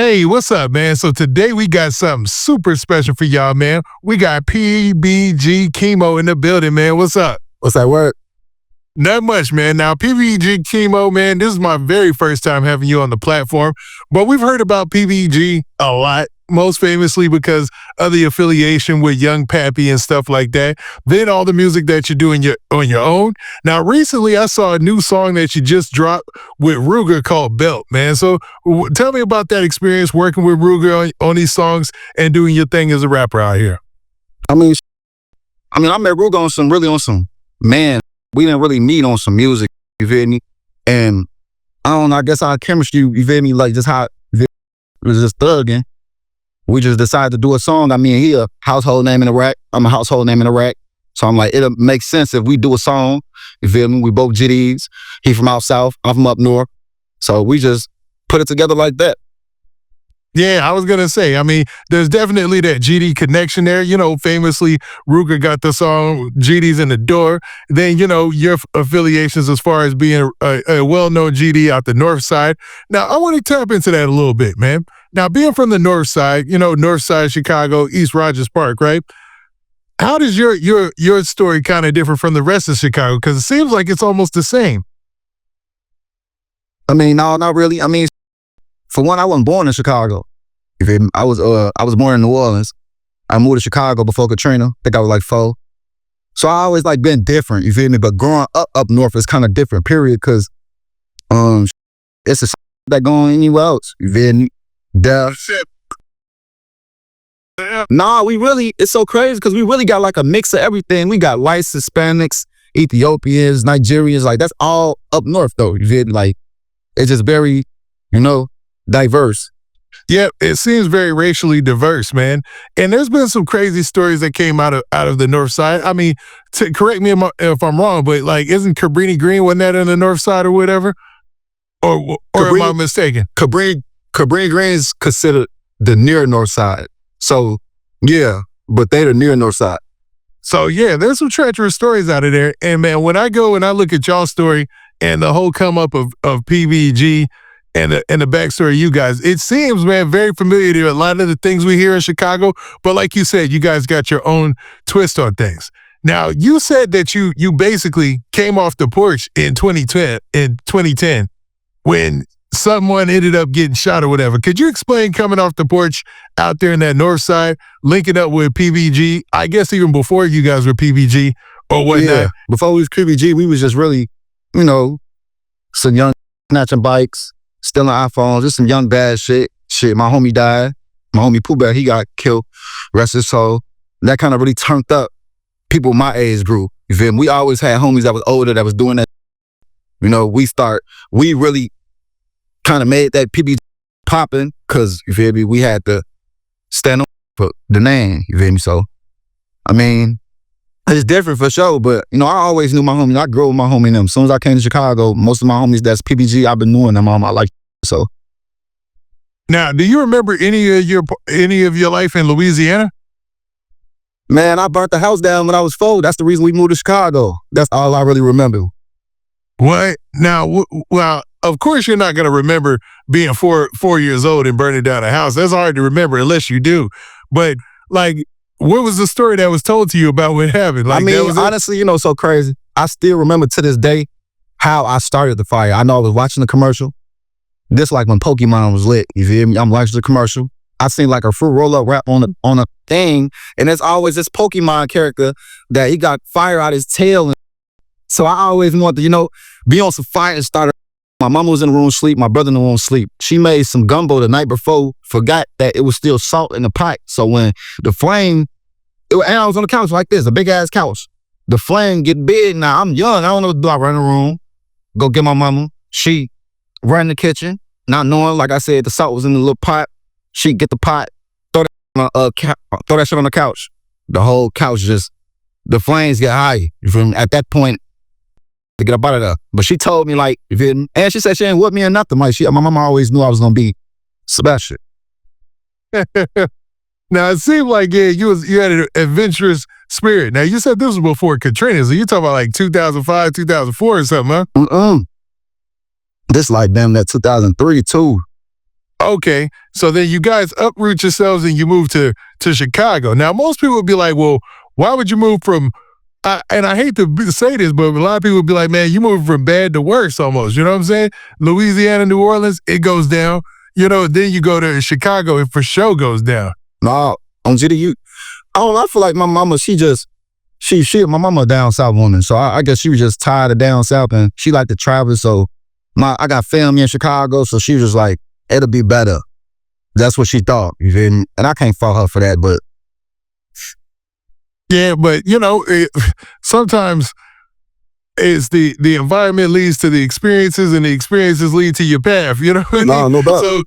Hey, what's up, man? So today we got something super special for y'all, man. We got PBG Kemo in the building, man. What's up? What's that word? Not much, man. Now, PBG Kemo, man, this is my very first time having you on the platform, but we've heard about PBG a lot, most famously because of the affiliation with Young Pappy and stuff like that. Then all the music that you do on your own. Now, recently I saw a new song that you just dropped with Rooga called Belt, man. So tell me about that experience working with Rooga on these songs and doing your thing as a rapper out here. I met Rooga on some, man, we didn't really meet on some music, you feel me? And I don't know, I guess our chemistry, you feel me, like just how it was just thugging. We just decided to do a song. I mean, he a household name in the rack. I'm a household name in the rack. So I'm like, it'll make sense if we do a song, you feel me? We both GDs. He from out south, I'm from up north. So we just put it together like that. Yeah, I was going to say, I mean, there's definitely that GD connection there. You know, famously, Rooga got the song GD's in the Door. Then, you know, your affiliations as far as being a well-known GD out the Northside. Now, I want to tap into that a little bit, man. Now, being from the Northside, you know, Northside, Chicago, East Rogers Park, right? How does your story kind of differ from the rest of Chicago? Because it seems like it's almost the same. I mean, no, not really. I mean, for one, I wasn't born in Chicago. You feel me? I was born in New Orleans. I moved to Chicago before Katrina. I think I was like 4. So I always like been different, you feel me? But growing up north is kind of different, period, because it's a that going anywhere else. You feel me? Nah, it's so crazy because we really got like a mix of everything. We got whites, Hispanics, Ethiopians, Nigerians, like that's all up north though. You feel me? Like it's just very, you know, diverse. Yeah, it seems very racially diverse, man. And there's been some crazy stories that came out of the North Side. I mean, correct me if I'm wrong, but like, isn't Cabrini Green, wasn't that in the North Side or whatever? Or am I mistaken? Cabrini Green is considered the near North Side. So yeah, but they the near North Side. So yeah, there's some treacherous stories out of there. And man, when I go and I look at y'all's story and the whole come up of PBG and the backstory of you guys, it seems, man, very familiar to a lot of the things we hear in Chicago. But like you said, you guys got your own twist on things. Now, you said that you basically came off the porch in 2010 when someone ended up getting shot or whatever. Could you explain coming off the porch out there in that North Side, linking up with PBG, I guess even before you guys were PBG or whatnot? Yeah, before we was PBG, we was just really, you know, some young snatching bikes, stealing iPhones, just some young bad shit. Shit, my homie died. My homie Pooh Bear, he got killed. Rest his soul. That kind of really turned up people my age group. You feel me? We always had homies that was older that was doing that. You know, we really kind of made that PBG popping because, you feel me, we had to stand up for the name, you feel me? So, I mean, it's different for sure, but, you know, I always knew my homie. I grew up with my homie and them. As soon as I came to Chicago, most of my homies that's PBG, I've been knowing them all my life, so. Now, do you remember any of your life in Louisiana? Man, I burnt the house down when I was 4. That's the reason we moved to Chicago. That's all I really remember. What? Now, well, of course you're not going to remember being 4 years old and burning down a house. That's hard to remember unless you do. But, like, what was the story that was told to you about what happened? Like, I mean, honestly, you know, so crazy. I still remember to this day how I started the fire. I know I was watching the commercial. This like when Pokemon was lit, you feel me? I'm watching the commercial. I seen like a fruit roll-up rap on a thing, and there's always this Pokemon character that he got fire out his tail. And so I always wanted to, you know, be on some fire and start. My mama was in the room sleep, my brother in the room sleep. She made some gumbo the night before, forgot that it was still salt in the pot. So when the flame, and I was on the couch like this, a big ass couch. The flame get big. Now I'm young, I don't know what to do. I run in the room, go get my mama. She run in the kitchen, not knowing, like I said, the salt was in the little pot. She get the pot, throw that shit on the couch. The whole couch just, the flames get high. You feel me? At that point, to get up out of there. But she told me, like, you feel me? And she said she ain't with me or nothing. Like, my mama always knew I was gonna be special. Now, it seemed like, yeah, you had an adventurous spirit. Now, you said this was before Katrina, so you talking about like 2005, 2004 or something, huh? This like damn that 2003 too. Okay, so then you guys uproot yourselves and you move to Chicago. Now, most people would be like, well, why would you move from, and I hate to say this, but a lot of people would be like, man, you move from bad to worse almost. You know what I'm saying? Louisiana, New Orleans, it goes down. You know, then you go to Chicago, it for sure goes down. No, on GD, I feel like my mama, my mama a down south woman. So I guess she was just tired of down south and she liked to travel. So I got family in Chicago. So she was just like, it'll be better. That's what she thought. You feel me? And I can't fault her for that, but. Yeah, but you know, sometimes it's the environment leads to the experiences and the experiences lead to your path. You know what I mean? No doubt.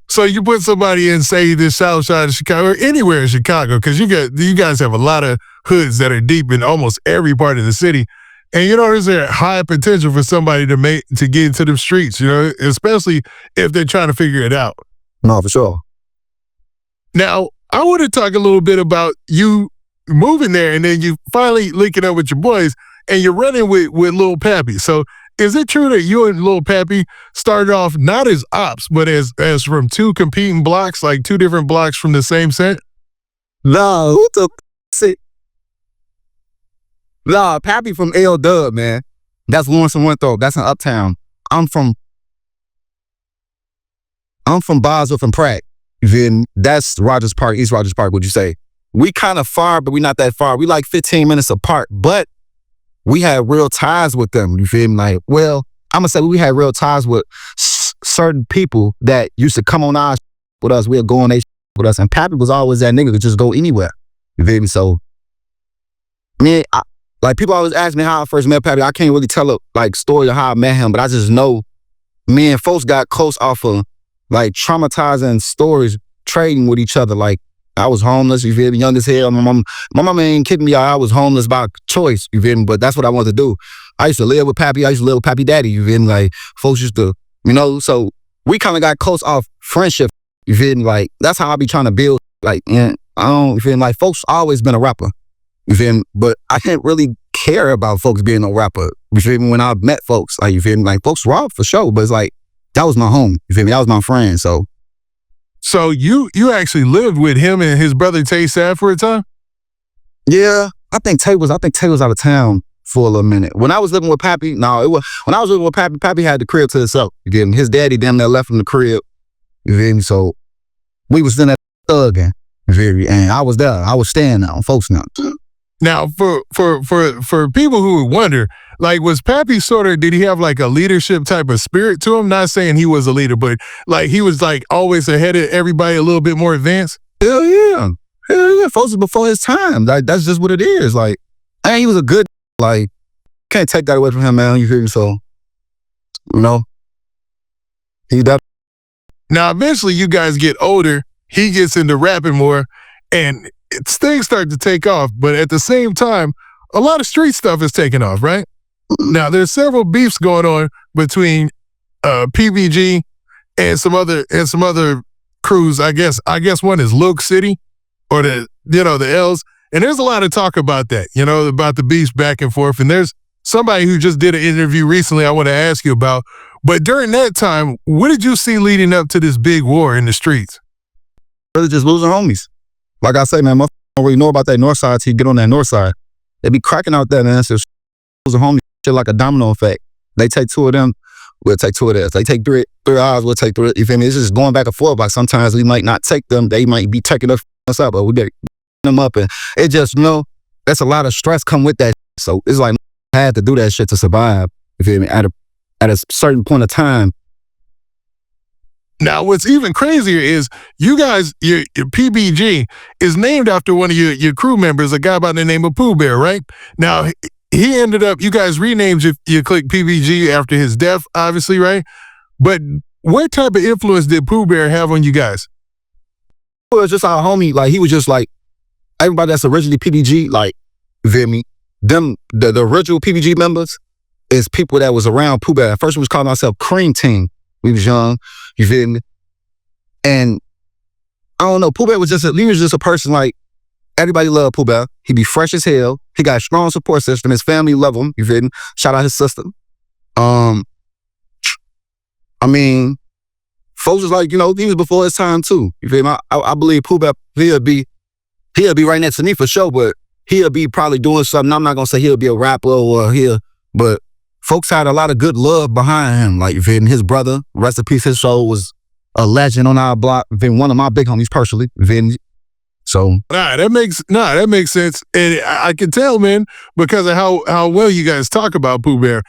So you put somebody in, say, the south side of Chicago or anywhere in Chicago, because you guys have a lot of hoods that are deep in almost every part of the city. And you know, there's a high potential for somebody to get into the streets, you know, especially if they're trying to figure it out. No, for sure. Now, I want to talk a little bit about you moving there and then you finally linking up with your boys and you're running with Lil Pappy. So is it true that you and Lil Pappy started off not as Opps, but as from two competing blocks, like two different blocks from the same set? No, who the shit? Nah, Pappy from L Dub, man. That's Lawrence and Winthrop. That's in Uptown. I'm from Bosworth and Pratt. Then that's Rogers Park, East Rogers Park, would you say? We kind of far, but we not that far. We like 15 minutes apart, but we had real ties with them. You feel me? Like, well, I'm gonna say we had real ties with certain people that used to come on our with us. We'll go on their with us. And Pappy was always that nigga that just go anywhere. You feel me? So, man, like people always ask me how I first met Pappy. I can't really tell a like story of how I met him, but I just know me and folks got close off of like traumatizing stories, trading with each other. Like I was homeless, you feel me, young as hell. My mama ain't kidding me out. I was homeless by choice, you feel me, but that's what I wanted to do. I used to live with Pappy. I used to live with Pappy Daddy, you feel me? Like folks used to, you know, so we kind of got close off friendship, you feel me? Like that's how I be trying to build, like, yeah, you feel me? Like folks always been a rapper, you feel me? But I didn't really care about folks being a rapper, you feel me? When I met folks, like, you feel me? Like folks rock for sure, but it's like, that was my home, you feel me? That was my friend, so. So you actually lived with him and his brother Tay Sav for a time? Yeah, I think Tay was out of town for a little minute. When I was living with Pappy, when I was living with Pappy, Pappy had the crib to himself. You get me? His daddy damn near left him the crib. You feel me? So we was in that thugging. You feel me? And I was there. I was staying now. Folks now. Now, for people who would wonder, like, was Pappy did he have like a leadership type of spirit to him? Not saying he was a leader, but like he was like always ahead of everybody, a little bit more advanced? Hell yeah. Folks was before his time. Like, that's just what it is. Like, and he was a good, like, can't take that away from him, man. You feel me? So, you know, he that. Now, eventually you guys get older, he gets into rapping more, and things start to take off. But at the same time, a lot of street stuff is taking off, right? Now, there's several beefs going on between PBG and some other crews. I guess one is Luke City, or the L's. And there's a lot of talk about that, about the beefs back and forth. And there's somebody who just did an interview recently I want to ask you about. But during that time, what did you see leading up to this big war in the streets? Really just losing homies. Like I say, man, motherfuckers don't really know about that Northside till you get on that Northside. They be cracking out there, man. So losing homies, shit like a domino effect. They take two of them, we'll take two of theirs. They take three ours, we'll take three. You feel me? It's just going back and forth. Like sometimes we might not take them. They might be taking us up, but we get them up. And it just, that's a lot of stress come with that. So it's like I had to do that shit to survive. You feel me? At a certain point of time. Now, what's even crazier is you guys, your PBG is named after one of your crew members, a guy by the name of Pooh Bear, right? Now, he ended up, you guys renamed your clique PBG after his death, obviously, right? But what type of influence did Pooh Bear have on you guys? It was just our homie. Like, he was just like, everybody that's originally PBG, like, you feel me? Them, the original PBG members is people that was around Pooh Bear. At first, we was calling ourselves Cream Team. We was young, you feel me? And I don't know, Pooh Bear was just a person like, everybody loved Pooh Bear. He be fresh as hell. He got a strong support system. His family love him, you feel me? Shout out his sister. I mean, folks was like, he was before his time too. You feel me? I believe Pooh Bear, he'll be right next to me for sure, but he'll be probably doing something. I'm not gonna say he'll be a rapper but folks had a lot of good love behind him. Like, you feel me? His brother, rest in peace, his soul, was a legend on our block. One of my big homies personally. So that makes sense. And I can tell, man, because of how well you guys talk about Pooh Bear.